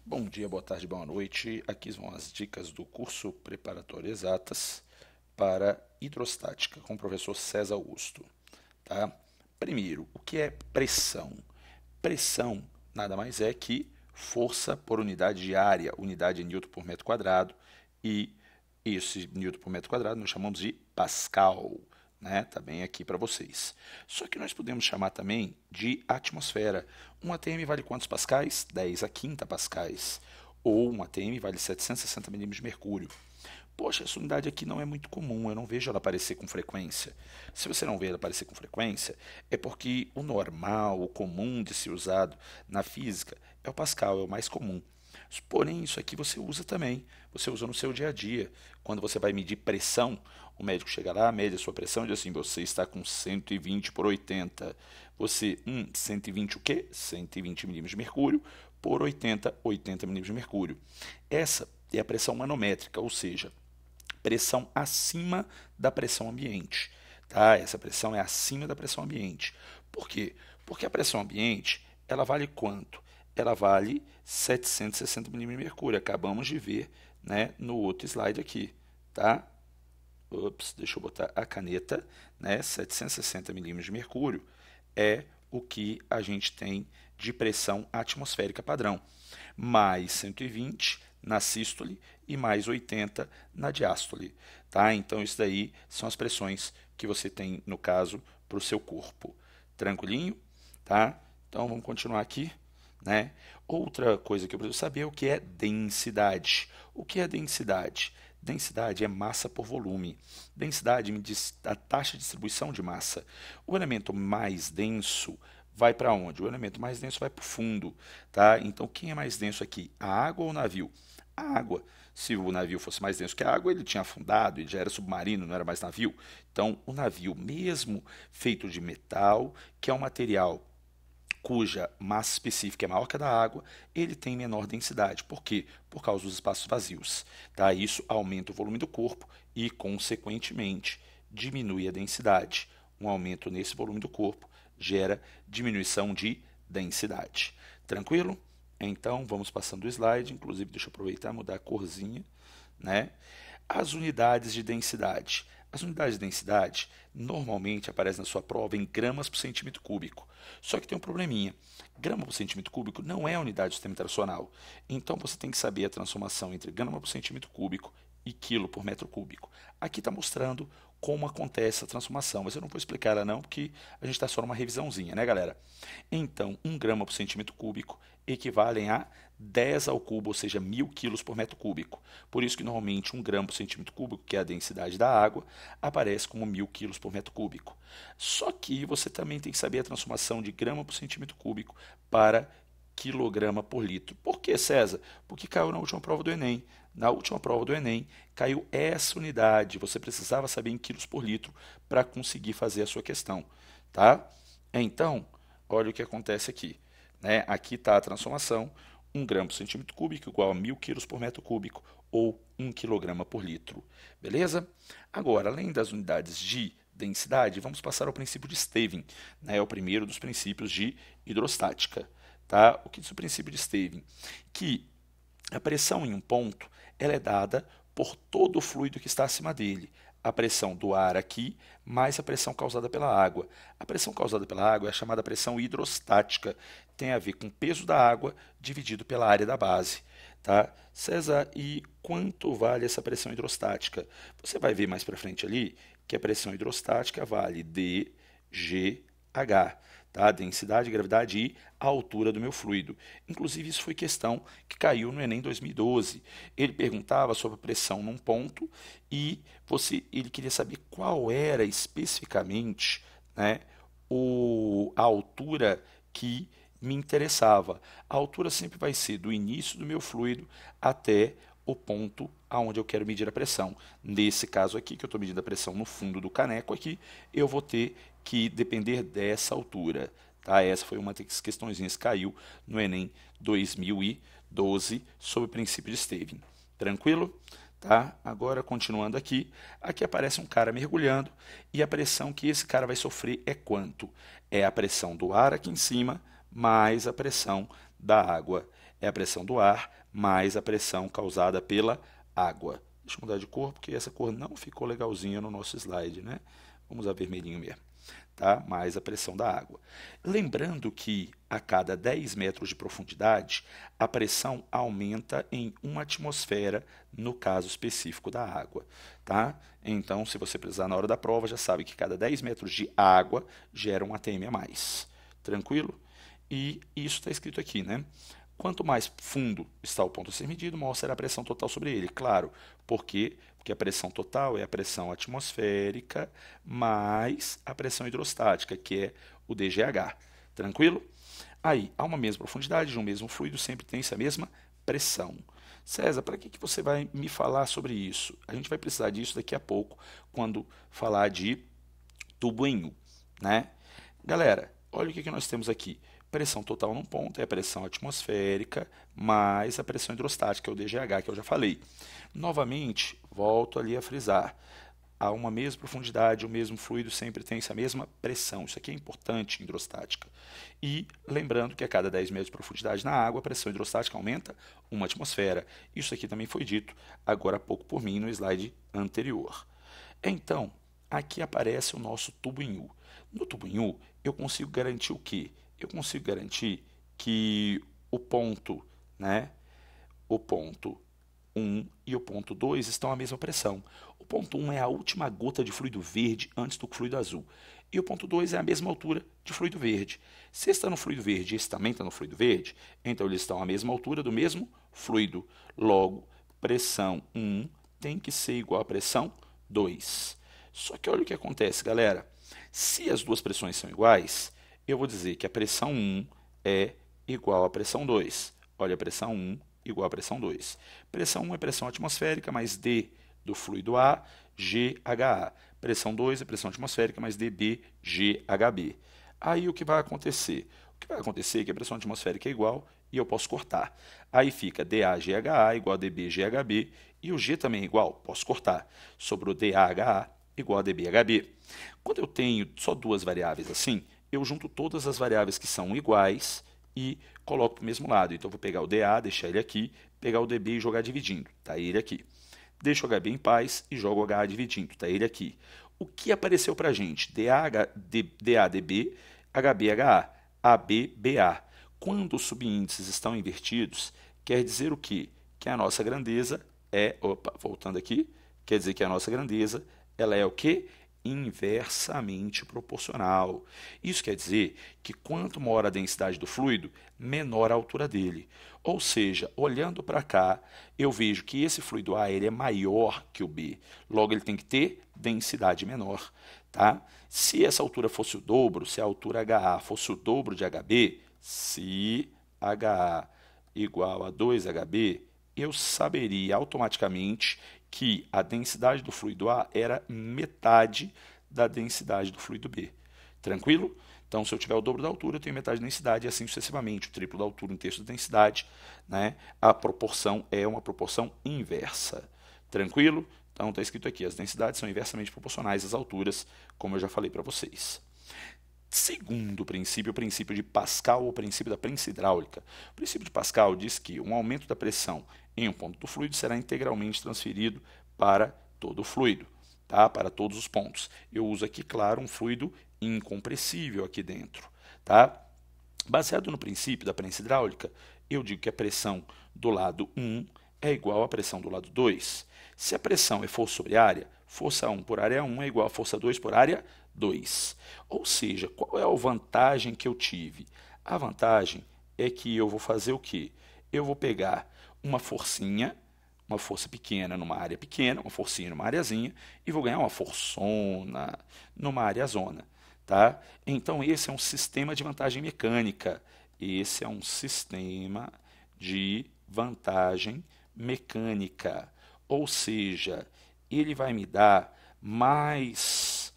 Bom dia, boa tarde, boa noite. Aqui vão as dicas do curso Preparatório Exatas para Hidrostática com o professor César Augusto, tá? Primeiro, o que é pressão? Pressão nada mais é que força por unidade de área, unidade de Newton por metro quadrado, e esse Newton por metro quadrado nós chamamos de Pascal, né? Tá bem aqui para vocês. Só que nós podemos chamar também de atmosfera. Um atm vale quantos pascais? 10 a quinta pascais. Ou um atm vale 760 milímetros de mercúrio. Poxa, essa unidade aqui não é muito comum, eu não vejo ela aparecer com frequência. Se você não vê ela aparecer com frequência, é porque o normal, o comum de ser usado na física é o Pascal, é o mais comum. Porém, isso aqui você usa também, você usa no seu dia a dia. Quando você vai medir pressão, o médico chega lá, mede a sua pressão e diz assim, você está com 120 por 80. Você, 120 o quê? 120 milímetros de mercúrio por 80, 80 milímetros de mercúrio. Essa é a pressão manométrica, ou seja, pressão acima da pressão ambiente. Tá? Essa pressão é acima da pressão ambiente. Por quê? Porque a pressão ambiente, ela vale quanto? Ela vale 760 milímetros de mercúrio. Acabamos de ver, né, no outro slide aqui. Tá? Ops, deixa eu botar a caneta. Né? 760 milímetros de mercúrio é o que a gente tem de pressão atmosférica padrão. Mais 120 na sístole e mais 80 na diástole. Tá? Então, isso daí são as pressões que você tem, no caso, para o seu corpo. Tranquilinho? Tá? Então, vamos continuar aqui. Né? Outra coisa que eu preciso saber é o que é densidade. O que é densidade? Densidade é massa por volume. Densidade me diz a taxa de distribuição de massa. O elemento mais denso vai para onde? O elemento mais denso vai para o fundo. Tá? Então, quem é mais denso aqui? A água ou o navio? A água. Se o navio fosse mais denso que a água, ele tinha afundado, ele já era submarino, não era mais navio. Então, o navio, mesmo feito de metal, que é um material cuja massa específica é maior que a da água, ele tem menor densidade. Por quê? Por causa dos espaços vazios. Tá? Isso aumenta o volume do corpo e, consequentemente, diminui a densidade. Um aumento nesse volume do corpo gera diminuição de densidade. Tranquilo? Então, vamos passando o slide. Inclusive, deixa eu aproveitar e mudar a corzinha. Né? As unidades de densidade. As unidades de densidade normalmente aparecem na sua prova em gramas por centímetro cúbico. Só que tem um probleminha. Grama por centímetro cúbico não é a unidade do sistema internacional. Então você tem que saber a transformação entre grama por centímetro cúbico e quilo por metro cúbico. Aqui está mostrando como acontece a transformação, mas eu não vou explicar ela não, porque a gente está só numa revisãozinha, né, galera? Então, 1 grama por centímetro cúbico equivalem a 10 ao cubo, ou seja, 1000 quilos por metro cúbico. Por isso que normalmente 1 grama por centímetro cúbico, que é a densidade da água, aparece como 1000 quilos por metro cúbico. Só que você também tem que saber a transformação de grama por centímetro cúbico para quilograma por litro. Por que, César? Porque caiu na última prova do Enem. Na última prova do Enem, caiu essa unidade. Você precisava saber em quilos por litro para conseguir fazer a sua questão. Tá? Então, olha o que acontece aqui. Né? Aqui está a transformação. 1 grama por centímetro cúbico igual a 1000 quilos por metro cúbico ou 1 quilograma por litro. Beleza? Agora, além das unidades de densidade, vamos passar ao princípio de Stevin. Né? É o primeiro dos princípios de hidrostática. Tá? O que diz o princípio de Stevin? Que a pressão em um ponto ela é dada por todo o fluido que está acima dele. A pressão do ar aqui, mais a pressão causada pela água. A pressão causada pela água é a chamada pressão hidrostática. Tem a ver com o peso da água dividido pela área da base. Tá? César, e quanto vale essa pressão hidrostática? Você vai ver mais para frente ali que a pressão hidrostática vale dGH, tá? Densidade, gravidade e a altura do meu fluido. Inclusive, isso foi questão que caiu no Enem 2012. Ele perguntava sobre a pressão num ponto e ele queria saber qual era especificamente, né, a altura que me interessava. A altura sempre vai ser do início do meu fluido até o ponto aonde eu quero medir a pressão. Nesse caso aqui, que eu estou medindo a pressão no fundo do caneco aqui, eu vou ter que depender dessa altura. Tá? Essa foi uma das questõezinhas que caiu no Enem 2012 sobre o princípio de Stevin. Tranquilo? Tá? Agora, continuando aqui, aqui aparece um cara mergulhando e a pressão que esse cara vai sofrer é quanto? É a pressão do ar aqui em cima mais a pressão da água. é a pressão do ar mais a pressão causada pela água. Deixa eu mudar de cor, porque essa cor não ficou legalzinha no nosso slide, né? Vamos usar vermelhinho mesmo, tá? Mais a pressão da água. Lembrando que a cada 10 metros de profundidade, a pressão aumenta em 1 atmosfera, no caso específico da água, tá? Então, se você precisar na hora da prova, já sabe que cada 10 metros de água gera um atm a mais. Tranquilo? E isso está escrito aqui, né? Quanto mais fundo está o ponto a ser medido, maior será a pressão total sobre ele. Claro, porque a pressão total é a pressão atmosférica mais a pressão hidrostática, que é o DGH. Tranquilo? Aí, a uma mesma profundidade de um mesmo fluido sempre tem-se a mesma pressão. César, para que você vai me falar sobre isso? A gente vai precisar disso daqui a pouco, quando falar de tubo em U, né? Galera, olha o que nós temos aqui. Pressão total num ponto é a pressão atmosférica mais a pressão hidrostática, é o DGH, que eu já falei. Novamente, volto ali a frisar. A uma mesma profundidade, o mesmo fluido sempre tem essa mesma pressão. Isso aqui é importante em hidrostática. E lembrando que a cada 10 metros de profundidade na água, a pressão hidrostática aumenta 1 atmosfera. Isso aqui também foi dito agora há pouco por mim no slide anterior. Então, aqui aparece o nosso tubo em U. No tubo em U, eu consigo garantir o quê? Eu consigo garantir que o ponto, né, o ponto 1 e o ponto 2 estão à mesma pressão. O ponto 1 é a última gota de fluido verde antes do fluido azul. E o ponto 2 é a mesma altura de fluido verde. Se está no fluido verde e esse também está no fluido verde, então eles estão à mesma altura do mesmo fluido. Logo, pressão 1 tem que ser igual à pressão 2. Só que olha o que acontece, galera. Se as duas pressões são iguais, eu vou dizer que a pressão 1 é igual à pressão 2. Olha, a pressão 1 igual à pressão 2. Pressão 1 é pressão atmosférica mais D do fluido A, GHA. Pressão 2 é pressão atmosférica mais DB, GHB. Aí o que vai acontecer? O que vai acontecer é que a pressão atmosférica é igual e eu posso cortar. Aí fica DA-GHA igual a DB-GHB e o G também é igual, posso cortar. Sobrou DA-HA igual a DB-HB. Quando eu tenho só duas variáveis assim, eu junto todas as variáveis que são iguais e coloco para o mesmo lado. Então, eu vou pegar o DA, deixar ele aqui, pegar o DB e jogar dividindo. Está ele aqui. Deixo o HB em paz e jogo o HA dividindo. Está ele aqui. O que apareceu para a gente? DA-DB, HB-HA, AB-BA. Quando os subíndices estão invertidos, quer dizer o quê? Que a nossa grandeza é... Opa, voltando aqui. Quer dizer que a nossa grandeza ela é o quê? Inversamente proporcional. Isso quer dizer que quanto maior a densidade do fluido, menor a altura dele. Ou seja, olhando para cá, eu vejo que esse fluido A ele é maior que o B. Logo, ele tem que ter densidade menor. Tá? Se essa altura fosse o dobro, se a altura HA fosse o dobro de HB, se HA igual a 2HB, eu saberia automaticamente que a densidade do fluido A era metade da densidade do fluido B. Tranquilo? Então, se eu tiver o dobro da altura, eu tenho metade da densidade e assim sucessivamente. O triplo da altura, um terço da densidade. Né? A proporção é uma proporção inversa. Tranquilo? Então, está escrito aqui, as densidades são inversamente proporcionais às alturas, como eu já falei para vocês. Segundo princípio, o princípio de Pascal, ou o princípio da prensa hidráulica. O princípio de Pascal diz que um aumento da pressão em um ponto do fluido será integralmente transferido para todo o fluido, tá? Para todos os pontos. Eu uso aqui, claro, um fluido incompressível aqui dentro. Tá? Baseado no princípio da prensa hidráulica, eu digo que a pressão do lado 1 é igual à pressão do lado 2. Se a pressão é força sobre área, força 1 por área 1 é igual a força 2 por área 2. Ou seja, qual é a vantagem que eu tive? A vantagem é que eu vou fazer o quê? Eu vou pegar uma forcinha, uma força pequena numa área pequena, uma forcinha numa areazinha, e vou ganhar uma forçona numa areazona. Tá? Então, esse é um sistema de vantagem mecânica. Esse é um sistema de vantagem mecânica. Ou seja, ele vai me dar mais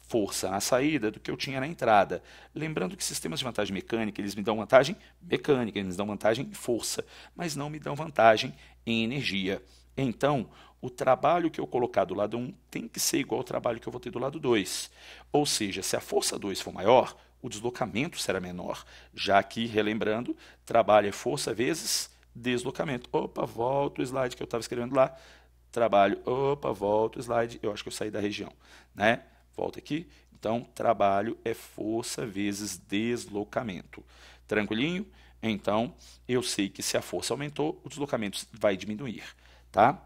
força na saída do que eu tinha na entrada. Lembrando que sistemas de vantagem mecânica, eles me dão vantagem mecânica, eles me dão vantagem em força, mas não me dão vantagem em energia. Então, o trabalho que eu colocar do lado 1 tem que ser igual ao trabalho que eu vou ter do lado 2. Ou seja, se a força 2 for maior, o deslocamento será menor, já que, relembrando, trabalho é força vezes deslocamento. Opa, volta o slide que eu estava escrevendo lá. Trabalho, opa, volta o slide. Eu acho que eu saí da região, né? Volta aqui. Então, trabalho é força vezes deslocamento. Tranquilinho? Então, eu sei que se a força aumentou, o deslocamento vai diminuir, tá?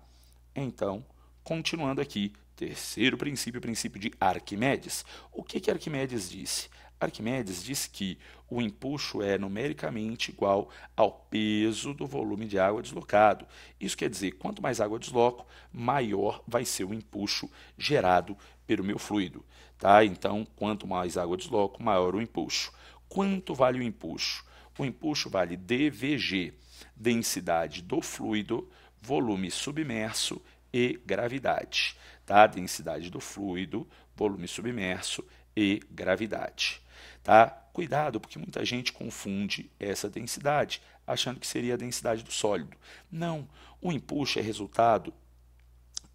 Então, continuando aqui, terceiro princípio, o princípio de Arquimedes. O que Arquimedes disse? Arquimedes disse que o empuxo é numericamente igual ao peso do volume de água deslocado. Isso quer dizer, quanto mais água eu desloco, maior vai ser o empuxo gerado pelo meu fluido. Tá? Então, quanto mais água eu desloco, maior o empuxo. Quanto vale o empuxo? O empuxo vale dVg, densidade do fluido, volume submerso e gravidade. Tá? Densidade do fluido, volume submerso e gravidade. Tá? Cuidado, porque muita gente confunde essa densidade, achando que seria a densidade do sólido. Não, o empuxo é resultado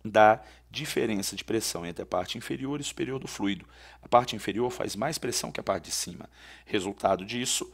da diferença de pressão entre a parte inferior e superior do fluido. A parte inferior faz mais pressão que a parte de cima. Resultado disso,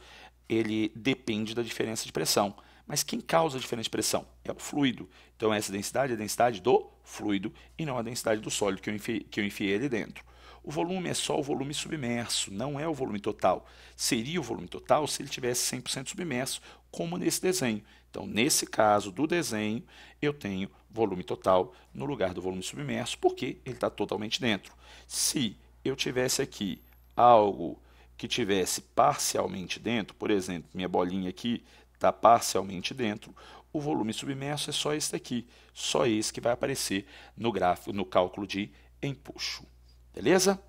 ele depende da diferença de pressão. Mas quem causa a diferença de pressão? É o fluido. Então, essa densidade é a densidade do fluido e não a densidade do sólido que eu enfiei ali dentro. O volume é só o volume submerso, não é o volume total. Seria o volume total se ele tivesse 100% submerso, como nesse desenho. Então, nesse caso do desenho, eu tenho volume total no lugar do volume submerso, porque ele está totalmente dentro. Se eu tivesse aqui algo que tivesse parcialmente dentro, por exemplo, minha bolinha aqui está parcialmente dentro, o volume submerso é só esse daqui, só esse que vai aparecer no gráfico, no cálculo de empuxo. Beleza?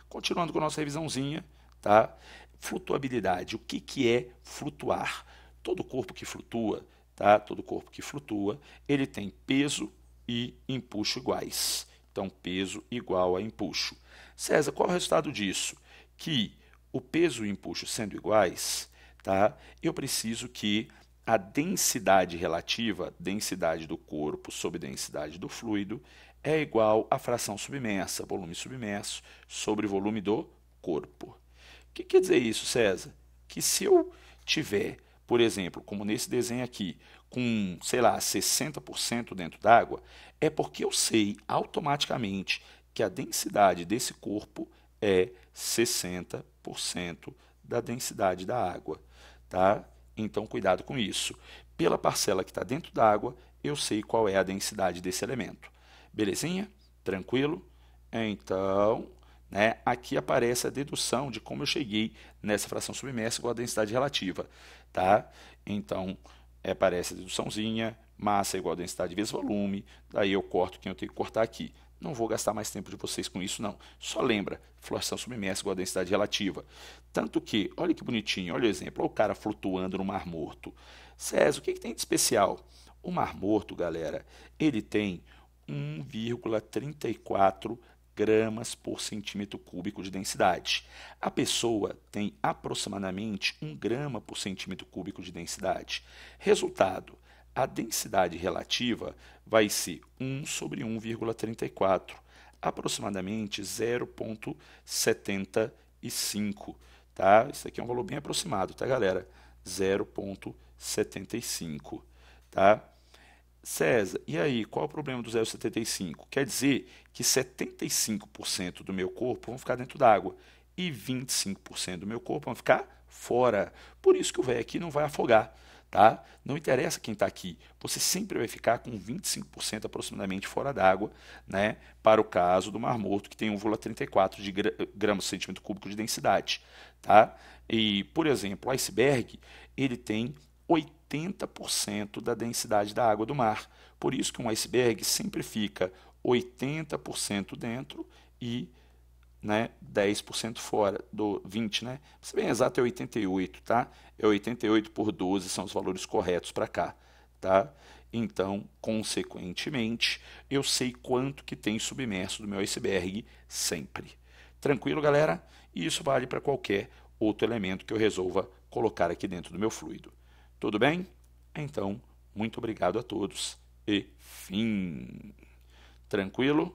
Continuando com a nossa revisãozinha, tá? Flutuabilidade. O que é flutuar? Todo corpo que flutua, tá? Todo corpo que flutua, ele tem peso e empuxo iguais. Então, peso igual a empuxo. César, qual é o resultado disso? Que o peso e o empuxo sendo iguais, tá? Eu preciso que a densidade relativa, densidade do corpo sobre densidade do fluido, é igual à fração submersa, volume submerso, sobre volume do corpo. O que quer dizer isso, César? Que se eu tiver, por exemplo, como nesse desenho aqui, com, sei lá, 60% dentro d'água, é porque eu sei automaticamente que a densidade desse corpo é 60% da densidade da água, tá? Então, cuidado com isso. Pela parcela que está dentro d'água, eu sei qual é a densidade desse elemento. Belezinha? Tranquilo? Então, né, aqui aparece a dedução de como eu cheguei nessa fração submersa igual a densidade relativa. Tá? Então, aparece a deduçãozinha, massa igual a densidade vezes volume, daí eu corto quem eu tenho que cortar aqui. Não vou gastar mais tempo de vocês com isso, não. Só lembra, fração submersa igual a densidade relativa. Tanto que, olha que bonitinho, olha o exemplo, olha o cara flutuando no Mar Morto. César, o que tem de especial? O Mar Morto, galera, ele tem 1,34 gramas por centímetro cúbico de densidade. A pessoa tem aproximadamente 1 grama por centímetro cúbico de densidade. Resultado, a densidade relativa vai ser 1 sobre 1,34, aproximadamente 0,75. Tá? Isso aqui é um valor bem aproximado, tá, galera? 0,75. Tá? César, e aí, qual é o problema do 0,75? Quer dizer que 75% do meu corpo vão ficar dentro d'água e 25% do meu corpo vão ficar fora. Por isso que o velho aqui não vai afogar, tá? Não interessa quem está aqui, você sempre vai ficar com 25% aproximadamente fora d'água, né? Para o caso do Mar Morto, que tem 1,34 de gramas por centímetro cúbico de densidade, tá? E, por exemplo, o iceberg, ele tem 80% da densidade da água do mar. Por isso que um iceberg sempre fica 80% dentro e, né, 10% fora, do 20, né? Se bem exato é 88, tá? É 88 por 12 são os valores corretos para cá, tá? Então, consequentemente, eu sei quanto que tem submerso do meu iceberg sempre. Tranquilo, galera? E isso vale para qualquer outro elemento que eu resolva colocar aqui dentro do meu fluido. Tudo bem? Então, muito obrigado a todos e fim. Tranquilo?